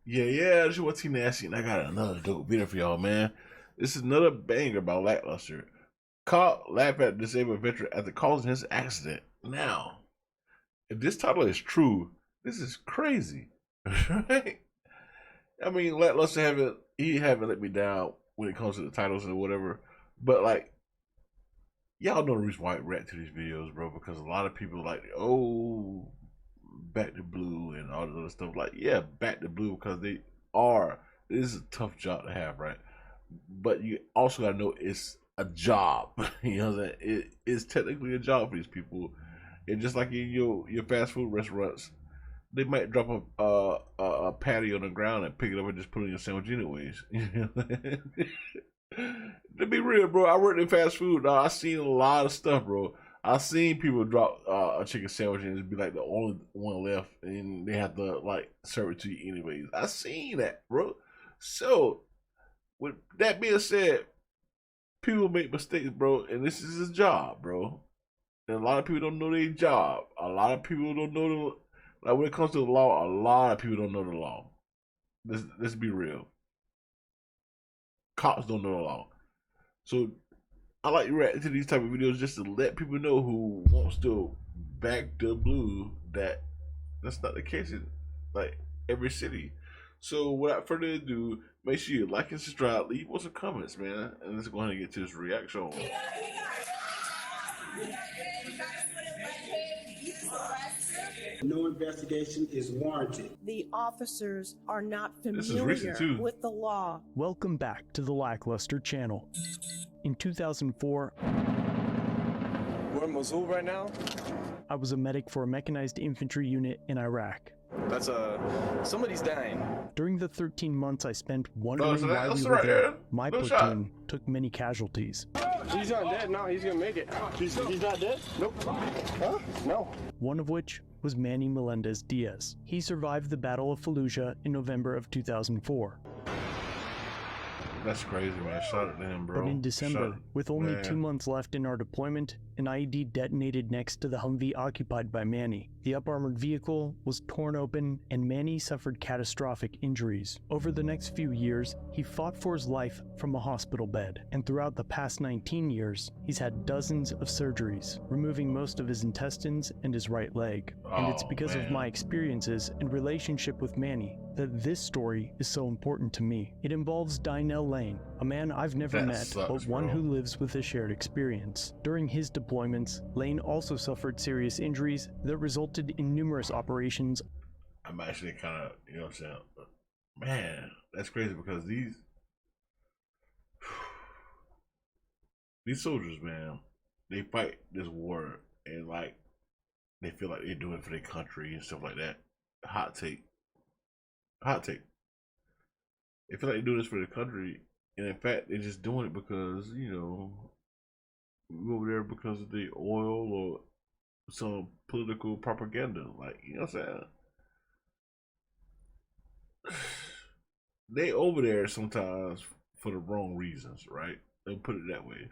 Yeah, this is what T Nasty, and I got another dope video for y'all, man. This is another banger by Lackluster. Caught laugh at disabled veteran after causing his accident. Now, if this title is true, this is crazy, right? I mean, Lackluster haven't let me down when it comes to the titles or whatever, but like, y'all know the reason why I react to these videos, bro, because a lot of people like, oh, Back to Blue and all the other stuff. Like, yeah, Back to Blue because they are. This is a tough job to have, right? But you also gotta know it's a job. You know what I'm saying? It is technically a job for these people. And just like in your fast food restaurants, they might drop a patty on the ground and pick it up and just put it in your sandwich anyways. To be real, bro, I worked in fast food. Now, I seen a lot of stuff, bro. I seen people drop a chicken sandwich and it'd be like the only one left, and they have to like serve it to you anyways. I seen that, bro. So, with that being said, people make mistakes, bro, and this is a job, bro. And a lot of people don't know their job. A lot of people don't know the, like when it comes to the law. A lot of people don't know the law. Let's be real. Cops don't know the law. So I like to react to these type of videos just to let people know who wants to back the blue that that's not the case in like every city. So without further ado, make sure you like and subscribe, leave us some comments, man, and let's go ahead and get to this reaction. No investigation is warranted. The officers are not This is recent, familiar too. with the law. Welcome back to the Lackluster channel. In 2004, We're in Mosul right now. I was a medic for a mechanized infantry unit in Iraq. That's somebody's dying. During the 13 months I spent Oh, wondering so why that's we were right, there, Aaron. my No platoon took many casualties. He's not dead. No, he's gonna make it. He's not dead? Nope. Huh? No. One of which was Manny Melendez Diaz. He survived the Battle of Fallujah in November of 2004. That's crazy, man. Shout out to him, bro. But in December, Shout- with only man. 2 months left in our deployment, an IED detonated next to the Humvee occupied by Manny. The up-armored vehicle was torn open and Manny suffered catastrophic injuries. Over the next few years, he fought for his life from a hospital bed, and throughout the past 19 years, he's had dozens of surgeries, removing most of his intestines and his right leg. And it's Oh, because of man. my experiences and relationship with Manny that this story is so important to me. It involves Dynell Lane, a man I've never That met, sucks, but one bro. who lives with a shared experience. During his deployments, Lane also suffered serious injuries that resulted in numerous operations. I'm actually kind of, you know what I'm saying? Man, that's crazy because these soldiers, man, they fight this war and like they feel like they're doing it for their country and stuff like that. Hot take. Hot take. They feel like they're doing this for their country, and in fact, they're just doing it because, you know, we over there because of the oil or some political propaganda. Like, you know what I'm saying? They over there sometimes for the wrong reasons, right? They'll put it that way.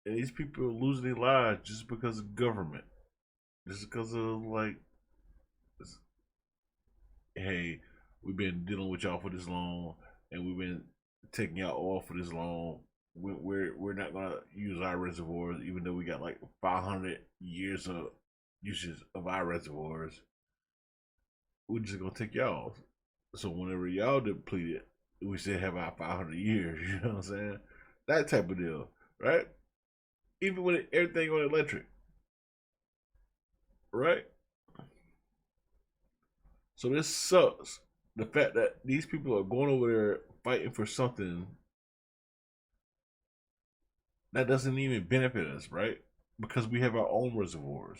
And these people are losing their lives just because of government. Just because of like, hey, we've been dealing with y'all for this long, and we've been taking y'all off for this long. We're not gonna use our reservoirs, even though we got like 500 years of usage of our reservoirs. We're just gonna take y'all. So whenever y'all deplete it, we still have our 500 years. You know what I'm saying? That type of deal, right? Even when everything on electric, right? So this sucks. The fact that these people are going over there fighting for something that doesn't even benefit us, right? Because we have our own reservoirs.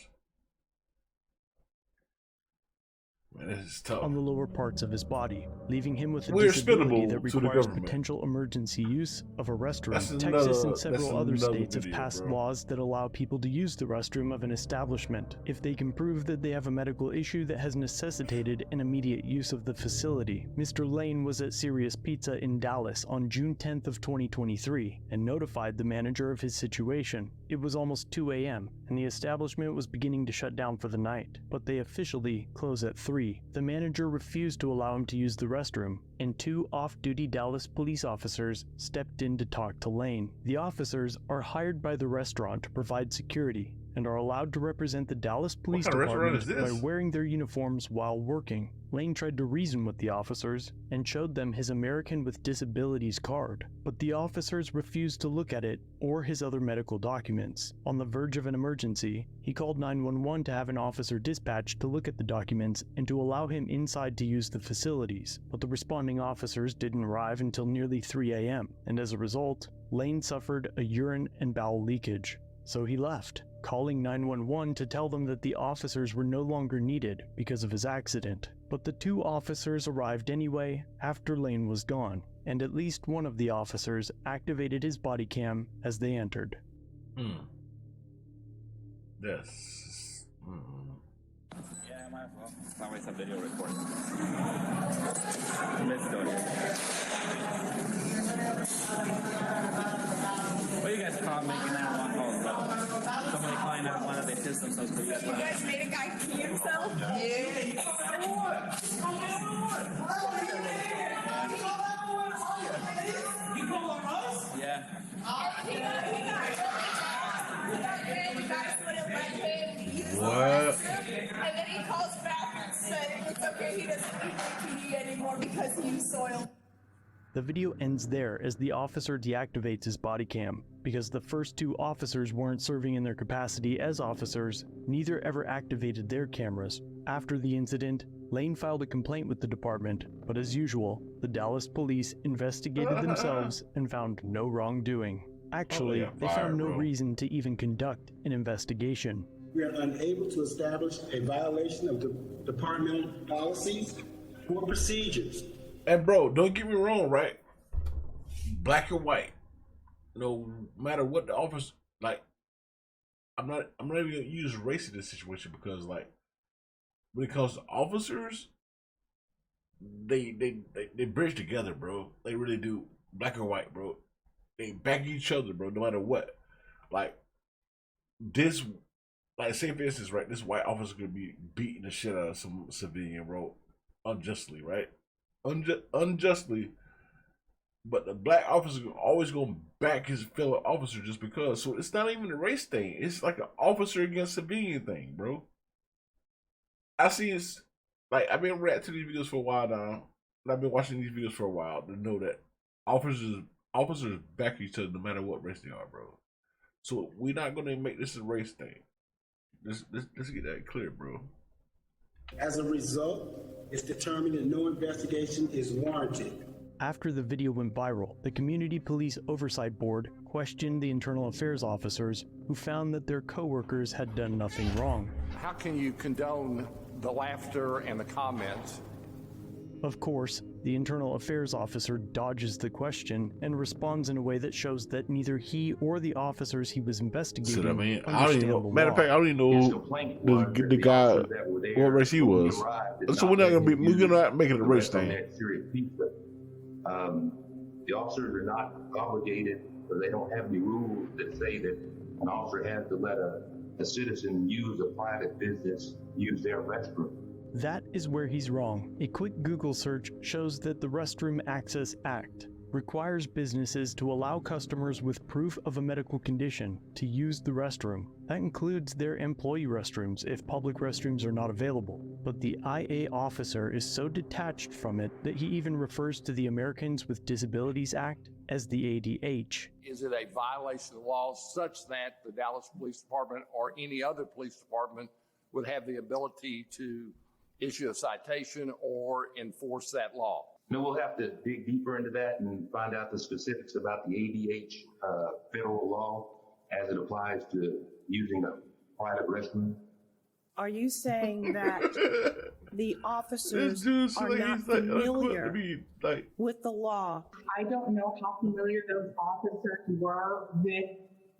Man, this is tough. On the lower parts of his body, leaving him with a We're disability expendable that to the requires government. potential emergency use of a restroom. That's Texas and another- several that's other another states have video, passed bro. laws that allow people to use the restroom of an establishment if they can prove that they have a medical issue that has necessitated an immediate use of the facility. Mr. Lane was at Serious Pizza in Dallas on June 10th of 2023 and notified the manager of his situation. It was almost 2 a.m. and the establishment was beginning to shut down for the night, but they officially close at 3. agree. The manager refused to allow him to use the restroom, and 2 off-duty Dallas police officers stepped in to talk to Lane. The officers are hired by the restaurant to provide security and are allowed to represent the Dallas Police kind of restaurant Department is by this? wearing their uniforms while working. Lane tried to reason with the officers and showed them his American with Disabilities card, but the officers refused to look at it or his other medical documents. On the verge of an emergency, he called 911 to have an officer dispatched to look at the documents and to allow him inside to use the facilities, but the responding officers didn't arrive until nearly 3 a.m., and as a result, Lane suffered a urine and bowel leakage. So he left, calling 911 to tell them that the officers were no longer needed because of his accident. But the 2 officers arrived anyway after Lane was gone, and at least one of the officers activated his body cam as they entered. Yes. Yeah, my fault. It's always a video recording. Let's do it. What you guys caught making that one call? Somebody calling out one of the systems. So you guys made a guy pee himself? Yeah. What? And then he calls back and said it's okay, he doesn't need PPE anymore because he used soil. The video ends there as the officer deactivates his body cam. Because the first 2 officers weren't serving in their capacity as officers, neither ever activated their cameras. After the incident, Lane filed a complaint with the department, but as usual, the Dallas police investigated themselves and found no wrongdoing. Actually, they found no reason to even conduct an investigation. We are unable to establish a violation of the departmental policies or procedures. And bro, don't get me wrong, right? Black or white, no matter what the office, like, I'm not even gonna use race in this situation because, like, when it comes to officers, they bridge together, bro. They really do. Black or white, bro. They back each other, bro. No matter what. Like this, like, say for instance, right? This white officer could be beating the shit out of some civilian, bro, unjustly, right? Unjustly. But the black officer always gonna back his fellow officer just because. So it's not even a race thing. It's like an officer against civilian thing, bro. I see it's like I've been reacting to these videos for a while now, and I've been watching these videos for a while to know that officers back each other no matter what race they are, bro. So we're not gonna make this a race thing. Let's get that clear, bro. As a result, it's determined that no investigation is warranted. After the video went viral, the Community Police Oversight Board questioned the internal affairs officers who found that their co-workers had done nothing wrong. How can you condone the laughter and the comments? Of course, the internal affairs officer dodges the question and responds in a way that shows that neither he or the officers he was investigating So, I mean, I don't understand even know. the Matter of law. fact, I don't even know the guy, what race he was. So we're not making it a race thing. The officers are not obligated, or they don't have any rules that say that an officer has to let a citizen use a private business, use their restroom. That is where he's wrong. A quick Google search shows that the Restroom Access Act requires businesses to allow customers with proof of a medical condition to use the restroom. That includes their employee restrooms if public restrooms are not available. But the IA officer is so detached from it that he even refers to the Americans with Disabilities Act as the ADH. Is it a violation of the law such that the Dallas Police Department or any other police department would have the ability to issue a citation or enforce that law? No, we'll have to dig deeper into that and find out the specifics about the ADH federal law as it applies to using a private restroom. Are you saying that the officers are not familiar with the law? I don't know how familiar those officers were with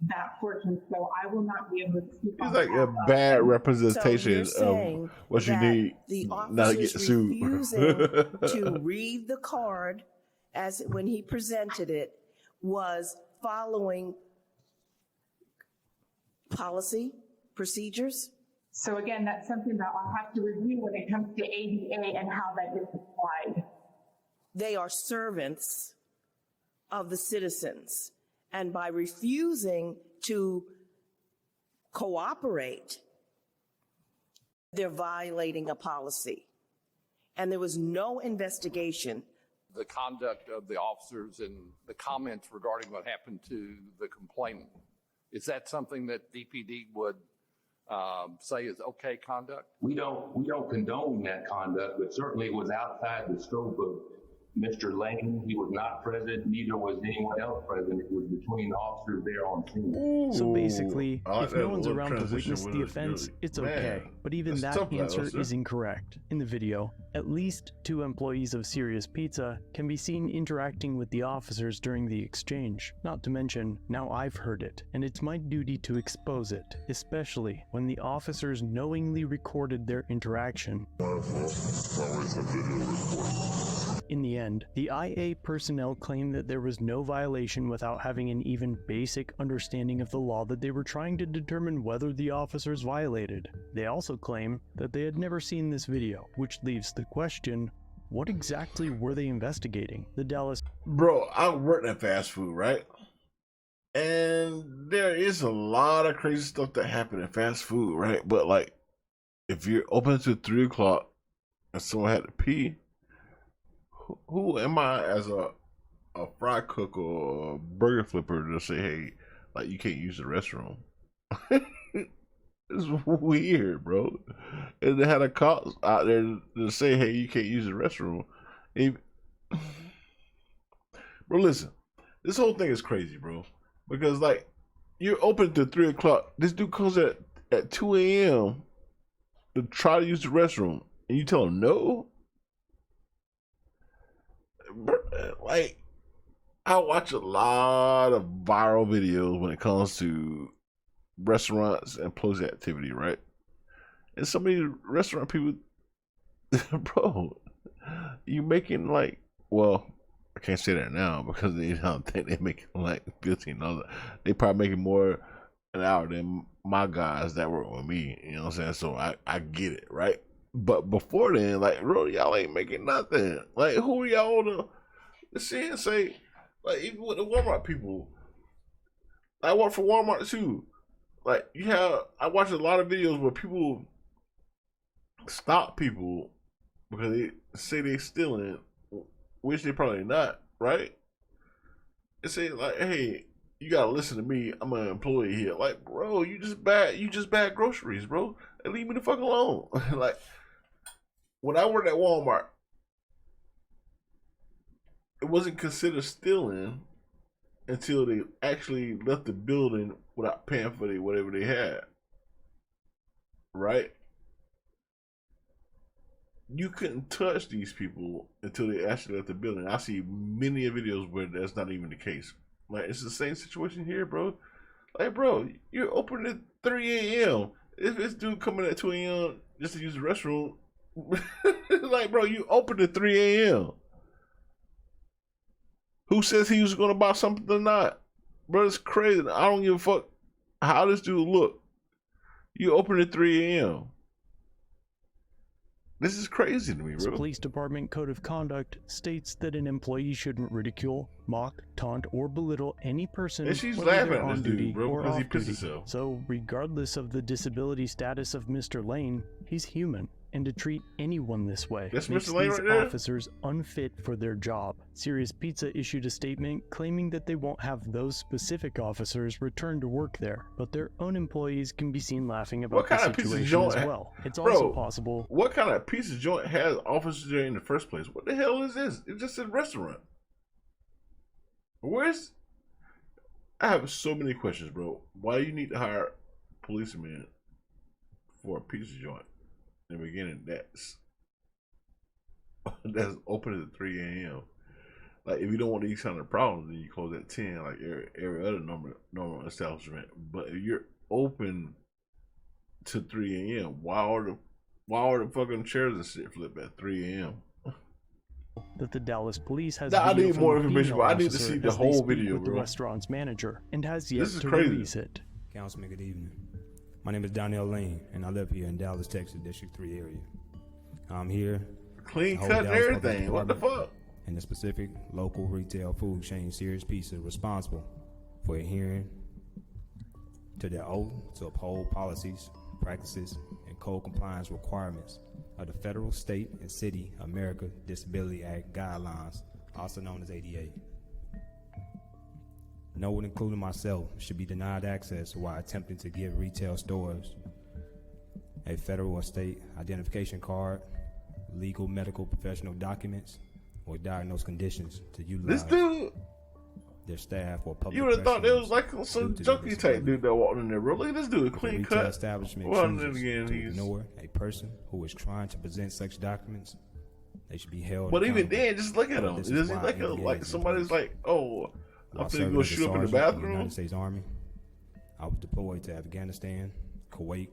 that portion, so I will not be able to speak on It's like a bad representation So of what you need the not to get officers sued. refusing to read the card as when he presented it was following policy, procedures? So again, that's something that I'll have to review when it comes to ADA and how that is applied. They are servants of the citizens. And by refusing to cooperate, they're violating a policy. And there was no investigation. The conduct of the officers and the comments regarding what happened to the complainant, is that something that DPD would say is okay conduct? We don't condone that conduct, but certainly it was outside the scope of Mr. Lane. He was not present, neither was anyone else present. It was between the officers there on scene. So basically, if no one's around to witness the offense, it's okay. But even that answer is incorrect. In the video, at least 2 employees of Serious Pizza can be seen interacting with the officers during the exchange. Not to mention, now I've heard it, and it's my duty to expose it, especially when the officers knowingly recorded their interaction. In the end, the IA personnel claimed that there was no violation without having an even basic understanding of the law that they were trying to determine whether the officers violated. They also claim that they had never seen this video, which leaves the question, what exactly were they investigating? The Dallas... Bro, I worked at fast food, right? And there is a lot of crazy stuff that happen in fast food, right? But like, if you're open to 3 o'clock and someone had to pee, who am I as a fry cook or a burger flipper to say, hey, like, you can't use the restroom? It's weird, bro. And they had a cop out there to say, hey, you can't use the restroom. And bro, listen, this whole thing is crazy, bro. Because, like, you're open to 3 o'clock. This dude comes at 2 a.m. to try to use the restroom. And you tell him no? Like, I watch a lot of viral videos when it comes to restaurants and closing activity, right? And some of these restaurant people, bro, you making like, well, I can't say that now because they don't think they're making like $15. They probably making more an hour than my guys that work with me. You know what I'm saying? So I get it, right? But before then, like, bro, y'all ain't making nothing. Like, who are y'all to sit and say, like, even with the Walmart people, I work for Walmart too. Like, I watch a lot of videos where people stop people because they say they stealing, which they probably not, right? They say like, hey, you gotta listen to me. I'm an employee here. Like, bro, you just bag groceries, bro. And leave me the fuck alone. Like, when I worked at Walmart, it wasn't considered stealing until they actually left the building without paying for whatever they had. Right? You couldn't touch these people until they actually left the building. I see many videos where that's not even the case. Like, it's the same situation here, bro. Like, bro, you're open at 3 a.m. If this dude coming at 2 a.m. just to use the restroom, like, bro, you open at 3 a.m. Who says he was going to buy something or not? Bro, it's crazy. I don't give a fuck how this dude look. You open at 3 a.m. This is crazy to me, bro. The police department code of conduct states that an employee shouldn't ridicule, mock, taunt, or belittle any person and she's whether laughing they're at on this duty dude, bro, or because he off pissed duty. himself. So, regardless of the disability status of Mr. Lane, he's human. And to treat anyone this way That's makes Mr. Lane these right there? officers unfit for their job. Serious Pizza issued a statement claiming that they won't have those specific officers return to work there, but their own employees can be seen laughing about the situation as well. It's also possible. What kind of piece of joint has officers there in the first place? What the hell is this? It's just a restaurant. I have so many questions, bro. Why do you need to hire policemen for a pizza joint? In the beginning, that's open at 3 a.m. Like, if you don't want these kind of problems, then you close at 10, like every other normal establishment. But if you're open to 3 a.m., why are the fucking chairs and shit flip at 3 a.m.? That the Dallas police has I video need from more the information, female but I need to officer see the as they whole speak video, with the bro. restaurant's manager, and has yet This is to crazy. release it. Councilman, good evening. My name is Donnell Lane, and I live here in Dallas, Texas, District 3 area. I'm here. Clean cut and everything. What the fuck? And the specific local retail food chain Sears Pizza responsible for adhering to their oath to uphold policies, practices, and code compliance requirements of the federal, state, and city America Disability Act guidelines, also known as ADA. No one, including myself, should be denied access while attempting to give retail stores a federal or state identification card, legal, medical, professional documents, or diagnosed conditions to utilize This dude, their staff or public. you would have thought there was like some junkie type dude that walked in there, bro. Look at this dude, clean cut. Establishment well, chooses then again, to he's ignore a person who is trying to present such documents. They should be held. But even accountable. then, just look at him. This Does is he why like ADA like is in somebody's place. like, oh, I'm While finna serving go as a shoot up in the sergeant in the bathroom? United States Army, I was deployed to Afghanistan, Kuwait,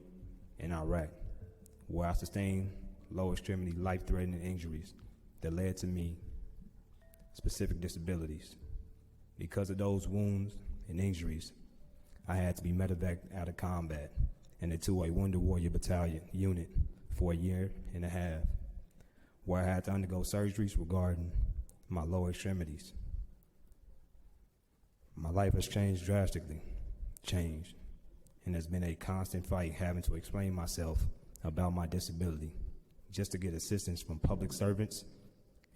and Iraq, where I sustained low extremity life-threatening injuries that led to me specific disabilities. Because of those wounds and injuries, I had to be medevaced out of combat and into a Wounded Warrior Battalion unit for a year and a half, where I had to undergo surgeries regarding my lower extremities. My life has changed drastically, and has been a constant fight having to explain myself about my disability just to get assistance from public servants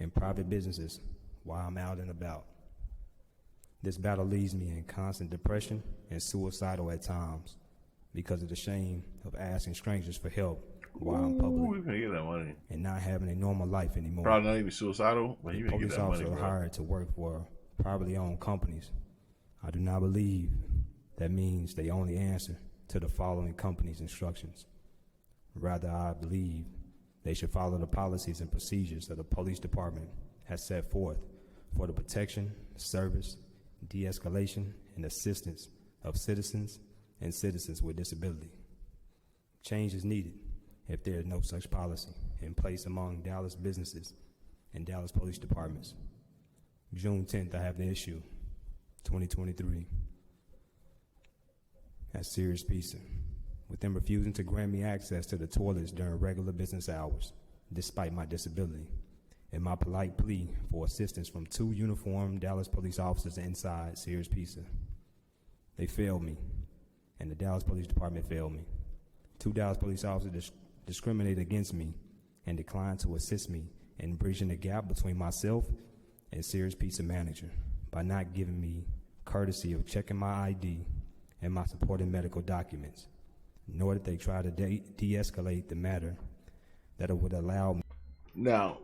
and private businesses while I'm out and about. This battle leaves me in constant depression and suicidal at times because of the shame of asking strangers for help while I'm public get that money. and not having a normal life anymore. Probably not even suicidal, but The you can get police that money, officer bro. hired to work for privately owned companies. I do not believe that means they only answer to the following company's instructions. Rather, I believe they should follow the policies and procedures that the police department has set forth for the protection, service, de-escalation, and assistance of citizens and citizens with disability. Change is needed if there is no such policy in place among Dallas businesses and Dallas police departments. June 10th, I have the issue, 2023, at Sears Pizza, with them refusing to grant me access to the toilets during regular business hours, despite my disability, and my polite plea for assistance from 2 uniformed Dallas police officers inside Sears Pizza. They failed me, and the Dallas Police Department failed me. 2 Dallas police officers discriminated against me and declined to assist me in bridging the gap between myself and Sears Pizza manager by not giving me courtesy of checking my ID and my supporting medical documents, nor did they try to de-escalate the matter that it would allow me. Now,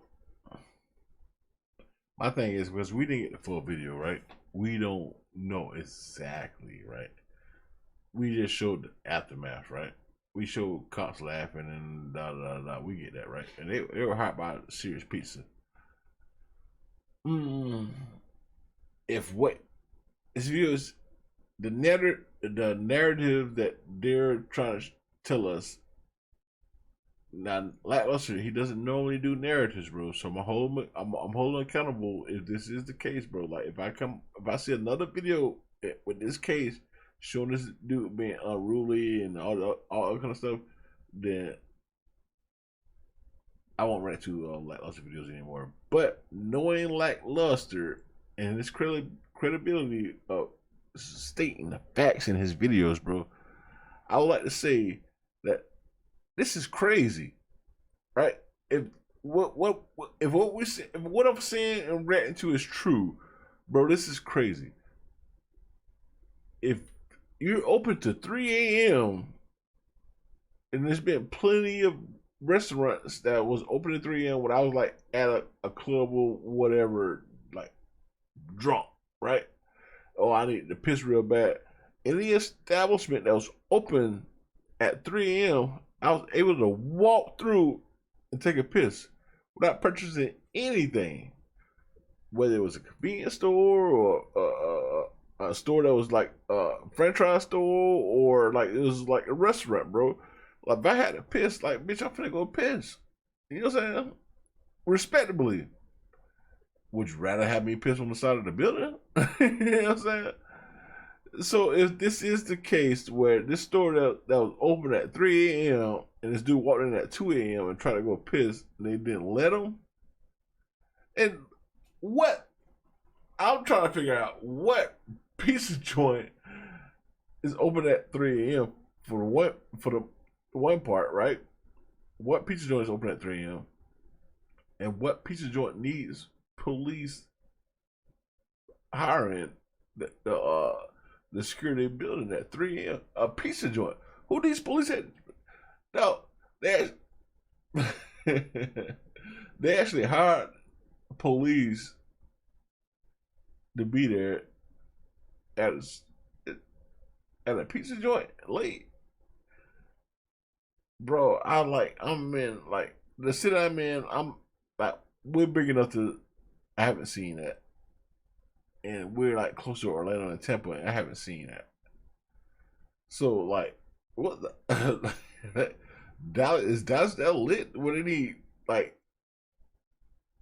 my thing is, because we didn't get the full video, right? We don't know exactly, right? We just showed the aftermath, right? We showed cops laughing and da da da. We get that, right? And they were hot by Sears Pizza. If what this video is the narrative that they're trying to tell us. Now, Lackluster, he doesn't normally do narratives, bro. So I'm holding accountable if this is the case, bro. Like if I see another video with this case showing this dude being unruly and all that kind of stuff, then I won't react to Lackluster videos anymore. But knowing Lackluster and his credibility of stating the facts in his videos, bro, I would like to say that this is crazy, right? If what I'm saying and reacting to is true, bro, this is crazy. If you're open to 3 a.m. and there's been plenty of restaurants that was open at 3 a.m. when I was like at a club or whatever, like drunk, right? Oh, I need to piss real bad. Any establishment that was open at 3 a.m., I was able to walk through and take a piss without purchasing anything, whether it was a convenience store or a store that was like a franchise store or like it was like a restaurant, bro. Like if I had to piss, like bitch, I'm finna go piss. You know what I'm saying? Respectably. Would you rather have me piss on the side of the building? You know what I'm saying? So if this is the case where this store that was open at 3 a.m. and this dude walked in at 2 a.m. and tried to go piss, and they didn't let him. And what I'm trying to figure out, what pizza joint is open at 3 a.m. for the one part, right? What pizza joint is open at 3 a.m. and what pizza joint needs police hiring the security building at 3 a.m. A pizza joint. Who these police at? No, they actually hired police to be there at a pizza joint late. Bro, I'm in like the city I'm in. I'm like, we're big enough to. I haven't seen that. And we're like close to Orlando and Tampa, and I haven't seen that. So like, what the Dallas is that lit? What they need? Like,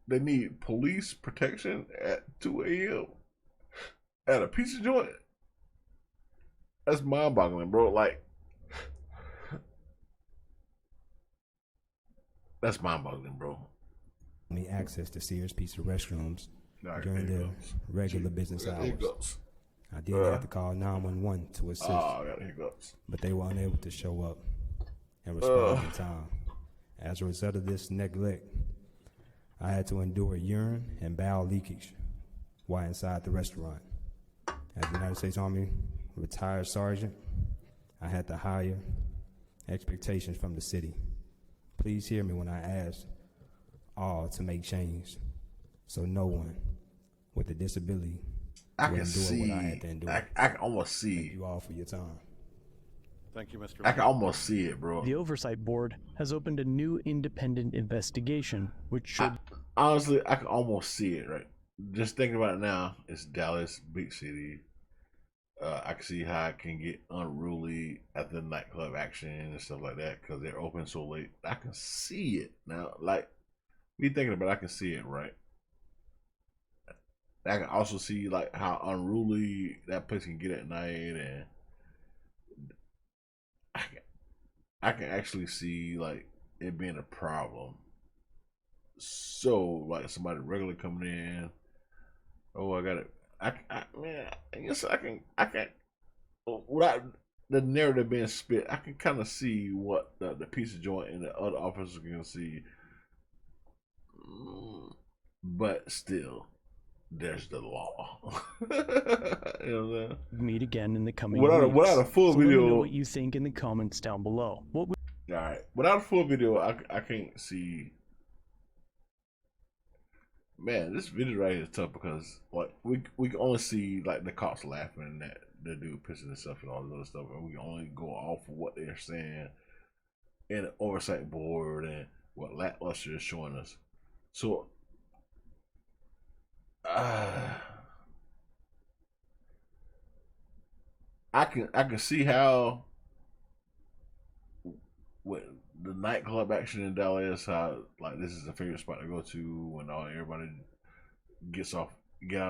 they need police protection at 2 a.m. at a pizza joint. That's mind-boggling, bro. Like, that's mind-boggling, bro. Me access to Sears Pizza restrooms during the regular business hours. I did have to call 911 to assist, I got hiccups. but they were unable to show up and respond in time. As a result of this neglect, I had to endure urine and bowel leakage while inside the restaurant. As the United States Army retired sergeant, I had to higher expectations from the city. Please hear me when I ask all to make change, so no one with a disability will endure what I had to endure. I can almost see. Thank you all for your time. Thank you, Mr. I can almost see it, bro. The Oversight Board has opened a new independent investigation, which should... Honestly, I can almost see it, right? Just thinking about it now, it's Dallas, big city. I can see how it can get unruly at the nightclub action and stuff like that because they're open so late. I can see it now. Like, me thinking about it, I can see it, right? I can also see like how unruly that place can get at night, and I can actually see like it being a problem. So like somebody regularly coming in, oh, I got it. I guess I can without the narrative being spit, I can kind of see what the pizza joint and the other officers can see. But still, there's the law. You know what I'm saying? Meet again in the coming without weeks. a full So video. let me know what you think in the comments down below. All right, without a full video, I can't see. Man, this video right here is tough because like we can only see like the cops laughing at the dude pissing himself and all this other stuff, and we can only go off of what they're saying in the oversight board and what Lackluster is showing us. So I can see how with the nightclub action in Dallas, how like this is a favorite spot to go to when everybody get out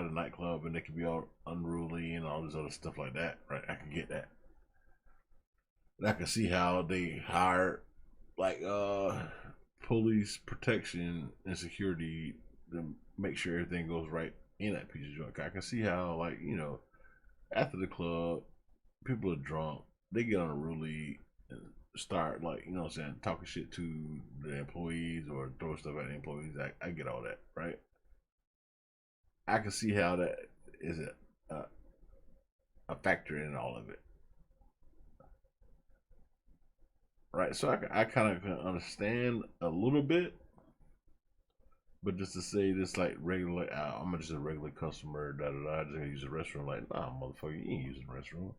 of the nightclub and they can be all unruly and all this other stuff like that, right? I can get that. And I can see how they hire like police protection and security to make sure everything goes right in that pizza joint. I can see how, like, you know, after the club, people are drunk, they get unruly and start, like, you know what I'm saying, talking shit to the employees or throw stuff at the employees. I get all that, right? I can see how that is a factor in all of it. Right, so I kind of can understand a little bit, but just to say this like regular, I'm just a regular customer, I just gonna use the restroom. Like, nah, motherfucker, you ain't using the restroom.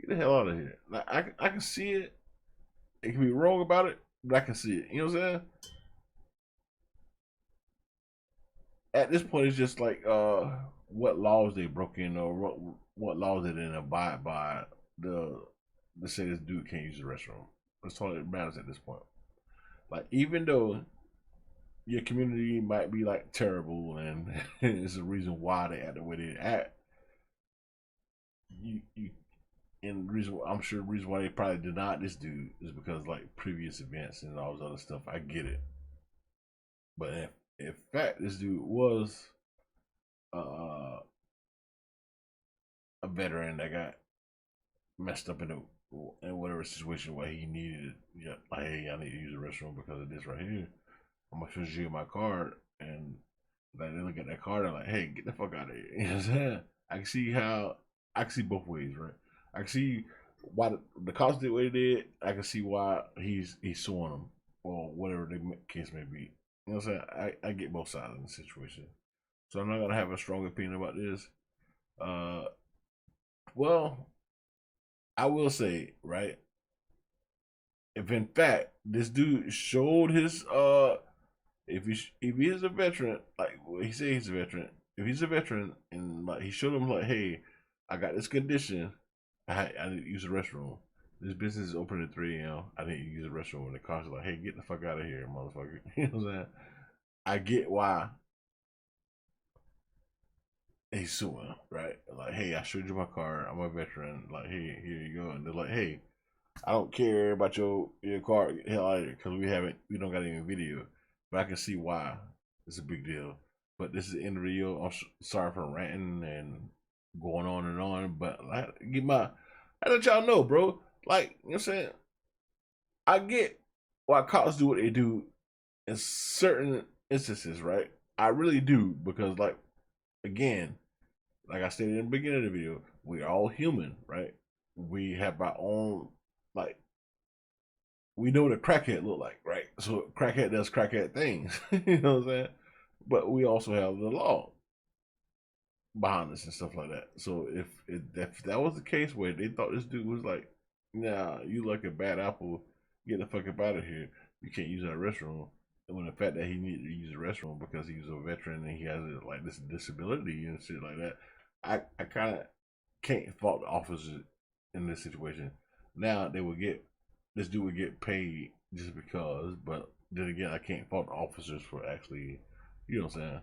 Get the hell out of here. Like, I can see it. It can be wrong about it, but I can see it. You know what I'm saying? At this point, it's just like what laws they broke in or what laws they didn't abide by. The say this dude can't use the restroom. That's all that matters at this point. Like, even though your community might be like terrible and it's a reason why they act the way they act, and the reason I'm sure the reason why they probably denied this dude is because like previous events and all this other stuff. I get it, but in fact this dude was a veteran that got messed up in whatever situation where he needed, like, hey, I need to use the restroom because of this right here. I'm gonna show you my card, and like they look at that card and like, hey, get the fuck out of here. You know what I'm saying? I can see both ways, right? I can see why the cops did what they did. I can see why he's suing them or whatever the case may be. You know what I'm saying? I get both sides in the situation, so I'm not gonna have a strong opinion about this. Well, I will say, right, if in fact this dude showed his if he is a veteran, like he said he's a veteran, if he's a veteran and like he showed him like, hey, I got this condition, I need to use the restroom. This business is open at 3 a.m. I need to use the restroom. And the cops are like, hey, get the fuck out of here, motherfucker. You know what I'm saying? I get why he's suing, right? Like, hey, I showed you my card. I'm a veteran. Like, hey, here you go. And they're like, hey, I don't care about your card. Hell out of here, because we don't got any video. But I can see why it's a big deal. But this is the end of the video. I'm sorry for ranting and going on and on. But I let y'all know, bro. Like, you know what I'm saying? I get why cops do what they do in certain instances, right? I really do, because like, again, like I stated in the beginning of the video, we are all human, right? We have our own, like, we know what a crackhead look like, right? So crackhead does crackhead things, you know what I'm saying? But we also have the law behind us and stuff like that. So if that was the case where they thought this dude was like, nah, you like a bad apple, get the fuck up out of here, you can't use that restroom. And when the fact that he needed to use the restroom because he's a veteran and he has like this disability and shit like that, I kind of can't fault the officers in this situation. Now this dude would get paid just because, but then again, I can't fault the officers for actually, you know what I'm saying?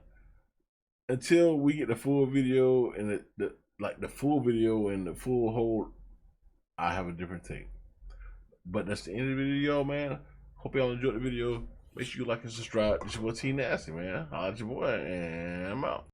Until we get the full video and the full video and the full whole, I have a different take. But that's the end of the video, man. Hope y'all enjoyed the video. Make sure you like and subscribe. This is your boy T Nasty, man. Holla at your boy, and I'm out.